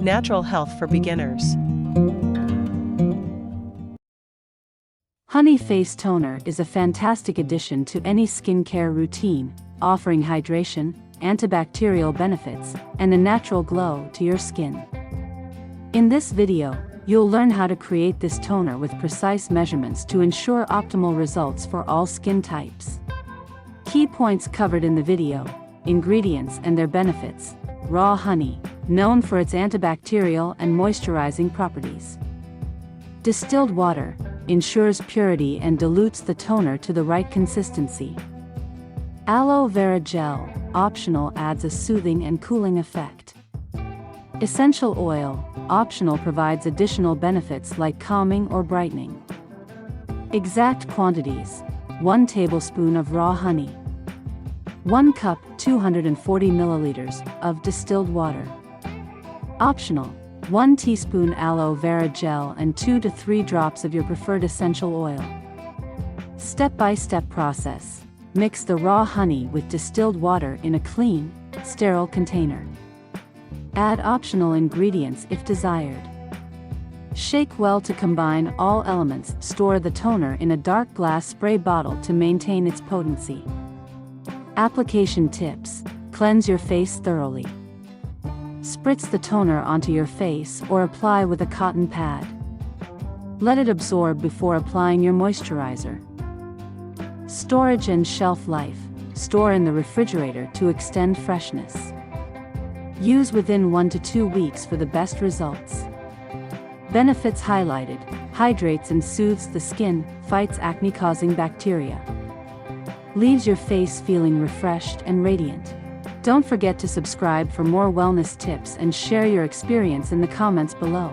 natural health for beginners. Honey Face Toner is a fantastic addition to any skincare routine, offering hydration, antibacterial benefits, and a natural glow to your skin. In this video, you'll learn how to create this toner with precise measurements to ensure optimal results for all skin types. Key points covered in the video: ingredients and their benefits. Raw honey, known for its antibacterial and moisturizing properties. Distilled water, ensures purity and dilutes the toner to the right consistency. Aloe vera gel, optional, adds a soothing and cooling effect. Essential oil, optional, provides additional benefits like calming or brightening. Exact quantities: 1 tablespoon of raw honey, 1 cup 240 milliliters of distilled water. Optional: 1 teaspoon aloe vera gel and 2 to 3 drops of your preferred essential oil. Step-by-step process: mix the raw honey with distilled water in a clean, sterile container. Add optional ingredients if desired. Shake well to combine all elements. Store the toner in a dark glass spray bottle to maintain its potency. Application tips: cleanse your face thoroughly. Spritz the toner onto your face or apply with a cotton pad. Let it absorb before applying your moisturizer. Storage and shelf life: store in the refrigerator to extend freshness. Use within 1 to 2 weeks for the best results. Benefits highlighted: hydrates and soothes the skin, fights acne-causing bacteria. Leaves your face feeling refreshed and radiant. Don't forget to subscribe for more wellness tips and share your experience in the comments below.